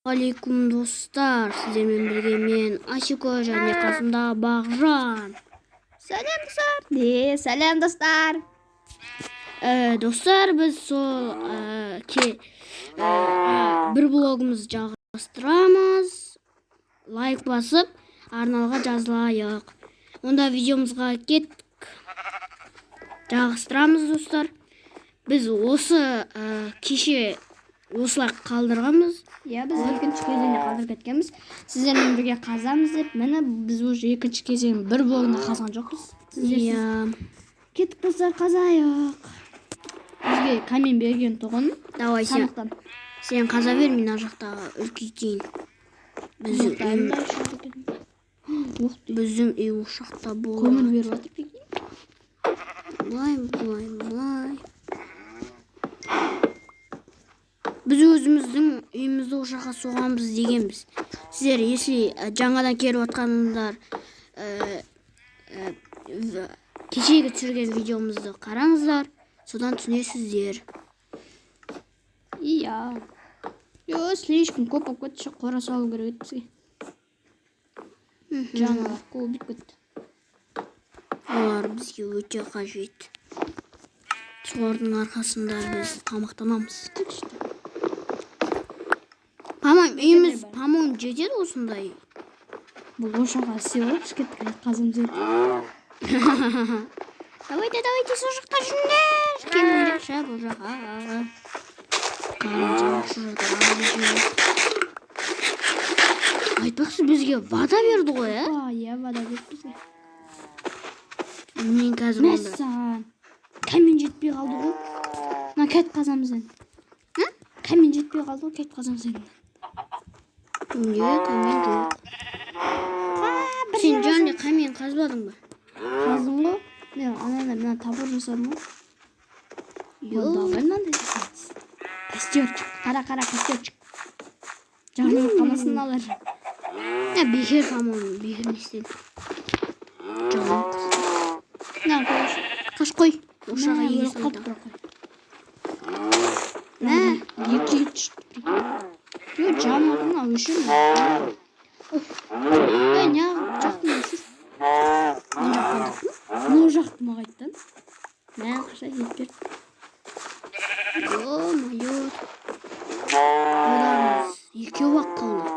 Алейкум достар, сіздермен бірге мен Ашико және қасымда Бағжан. Сәлем достар. Сәлем достар. Достар, біз сол бір блогымыз жалғастырамыз. Лайк басып, арналға жазылайық. Онда видеомызға кеттік. Жалғастырамыз достар. Біз осы кеше осылай қалдырғанбыз. Біз екінші кезеңде қалдырып кеткенбіз. Сіздермен бірге қазамыз деп, міне біз уже екінші кезең бір блогында қазған жоқпыз. Кеттік достар, қазайық. Бізге камин берген тұғын. Давай сен қаза бер, мен ар жақтағы үлкейтейін. Біздің үй ошақта болды. Көмір беріп жатыр пеки. Былай. Біз өзіміздің үйімізді ошаққа соғамыз дегенбіз. Сіздер если жаңадан келіп отқандар, кешегі түсірген видеомызды қараңыздар, содан түсінесіздер. Иә. Слишком көп болып кетті, қора салу керек бізге. Жаңалар көбейіп кетті. Олар бізге өте қажет. Солардың арқасында біз тамақтанамыз. Үйіміз, по-моему, жетеді осындай. Бұл ошаққа сыйлық кеттік, қазымыз еді. Давайте, сол жақта жүріңдер. Келіңдер, бұл жаққа. Айтпақшы, бізге вода берді ғой, Иә, вода берді бізге. Мен қазір онда. Мәссаған. Камин жетпей қалды ғой. Кәт қазамыз енді. Камин жетпей қалды ғой, кәт қазамыз енді. Не, камин жоқ. Сен жаңа камин қазбадың ба? Қаздым ғой. Мен табыр жасадым ғой. Давай мынандай жасаймыз. Костерчик. Қара костерчик. Жағынан қаласын алар. Бекер, по-моему, бекер не істеді. Қаш қой. Ошаға егесін айтам. Екі ет шықты. Жанатын ау үшін. Не жақтың өшір. Мұ жақтың мағайттан. Мән қаша ет берді. Майор. Ойларымыз екеу ақ қалды.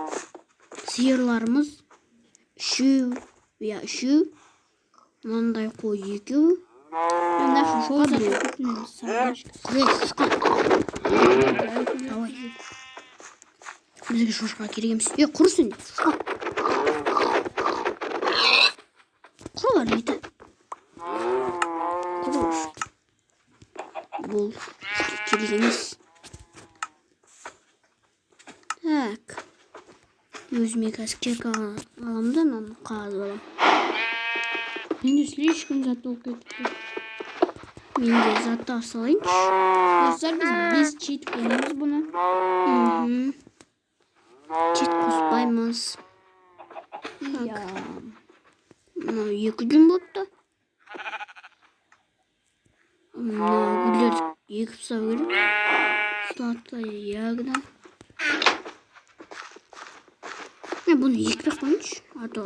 Сиырларымыз үшеу. Мынандай қой екеу. Давай. Бізге шошқа керек емес. Құрысын. Құрылар еті. Құрылар. Бұл керек емес. Так. Өзіме қазір керкі аламда, мен қағаз алам. Менде слишком зат болып кетті. Менде затты салайыншы. Достар, біз чит қоймыз бұны. Чит қоспаймыз. Иә. Екі жүн болыпты. Гүлдерді екі тұсау керек. Сладкая ягода. Бұны екі қойыншы. А то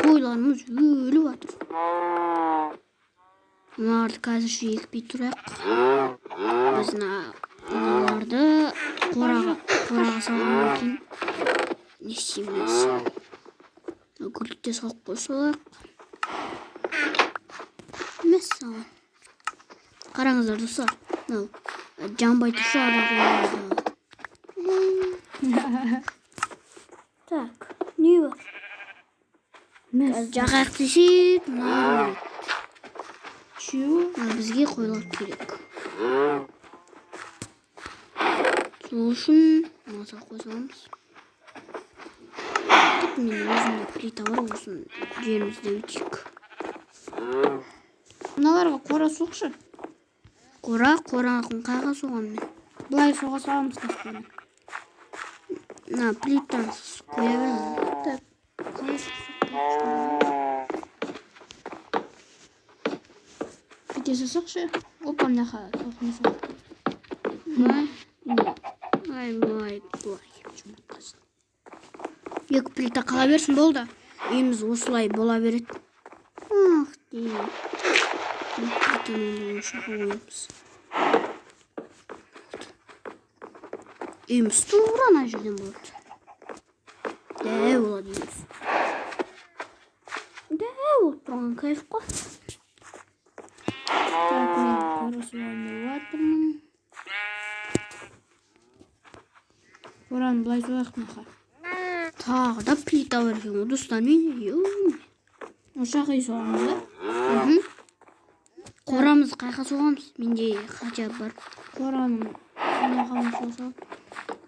қойларымыз өліп жатыр. Мыналарды қазір екпей тұрайық. Біз мыналарды қораға салғаннан кейін не істейміз? Күртте салып қойсақ. Мәссаған. Қараңыздар достар. Жанбай тұрса ада қойылады. Так, не бар? Жағайық десек, мынау бізге қойлар керек. Сол үшін маса қойсамыз. Мен өзімде плита бар, осын жерімізді өтейік. Мыналарға қора соқшы. Қорағын қайға соған мен? Бұлай соға саламыз қасқаны. Плитаны қоя бермін. Бітесі соқшы. Опа, мынақа соқын соқты. былай. Екі плита қала берсін болды. Үйіміз осылай бола береді. Ах, дейін. Плитаны ошаға қойымыз. Үйіміз тура ана жерден болады. Дәу болады үйіміз. Дәу болып тұрған кайф қой. Так, мен қорасуғанды жатырмын. Ораны былай соғақ мақа. Тағы да плита бар екен, достар мен. Ошақ үй соғамыз да? Қорамыз қайқа соғамыз. Менде хотя бар. Қораның мынаған соғсам.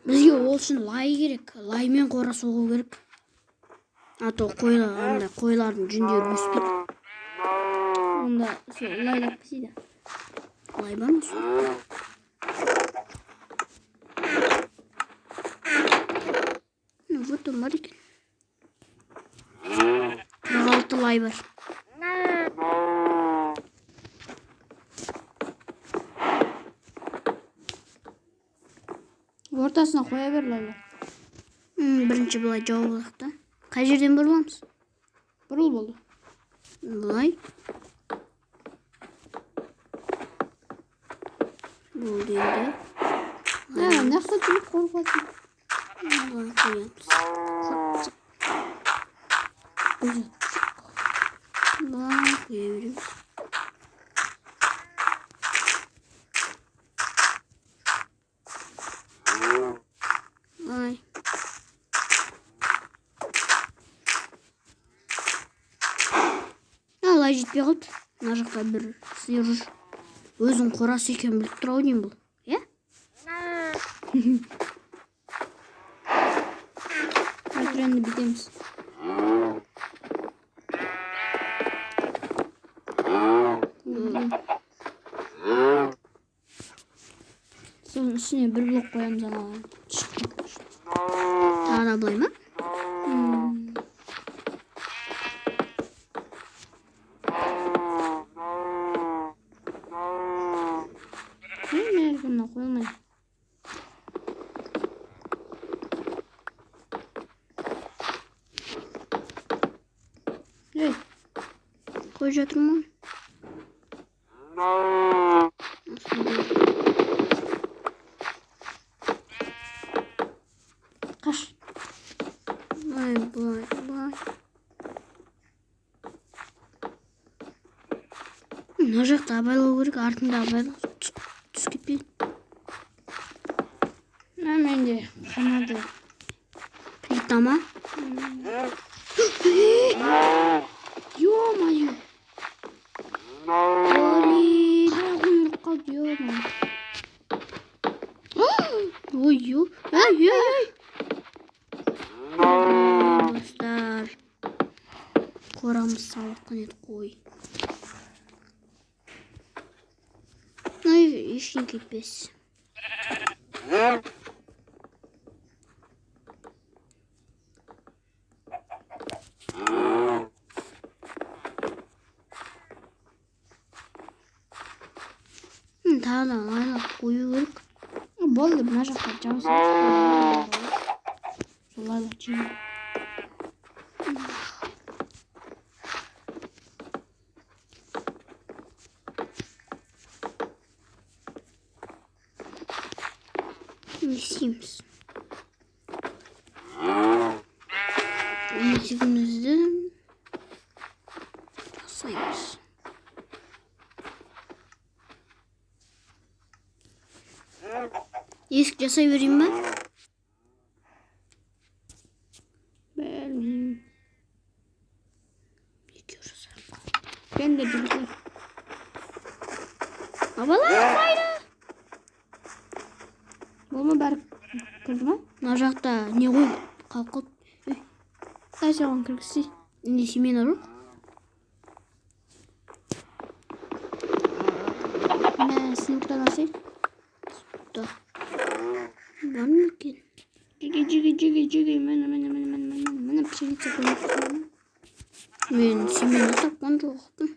Бізге ол үшін лай керек. Лаймен қора соғу керек. Ато қойлардың жүндері өспейді. Онда лайлап пісейді. Лай бар ма сол? Вот он бар екен. 46 лай бар. Ортасына қоя бер лайлар. Бірінші былай жауып алайық та. Қай жерден бұрыламыз? Бұрыл болды. Былай. Болды енді. Нақты жүріп қорқатын. Былай қоямыз. Былай қоя береміз. Былай. Лай жетпей қалды. Мына жақта бір сиыр жүр. Өзің қорасы екен біліп тұр ау деймін бұл. Е? Тренді бітеміз. Соның үстіне бір блок қоямыз ана. Тағы да былай ма? Мына қойылмай. Қойып жатырмын. Қаш. Былай. Мына жақта абайлау керек, артында абайлау. Түс кетпейді. Менде қанады. Плита ма? Ё-моё. Құйрық қалды, ё-моё. Ой-ё. Достар. Қорамыз салыққан еді қой. Ештен кетпес. Тағы да лайлап қою керек. Болды, мына жақта жаусын. Солайлап жеймін. Не істейміз? Есігімізді жасаймыз. Есік жасай берейін ба? Білмеймін. Екеу жасайық. Ben de bildim. Абалар қайда? Бұл ма бәрі кірді ма? Мына жақта не ғой? Қалқып. Қай соған кіргізсей. Не семена жоқ? Мә, сыныптан асай. Да. Бар ма екен? Жеге. Мені пшеница көмек. Мен семена тапқан жоқпын.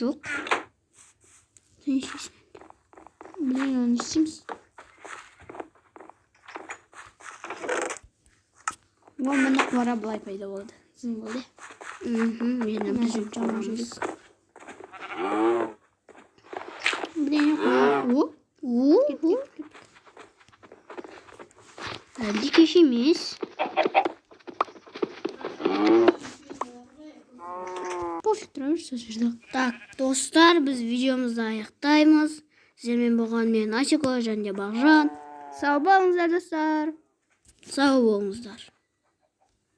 Жоқ. Sen içiyorsun. Bilmiyorum, içeyim. О, міне қора былай пайда болды. Символы. Yine bizim Жаңа canımız. жүрек. Buraya koy. Geldik işimiz. Пофиг, тұра берші жерде. Так, dostlar, biz videomuzu аяқтаймыз. Сіздермен болған мен Асико және Бағжан. Сау болыңыздар, достар. Сау болыңыздар.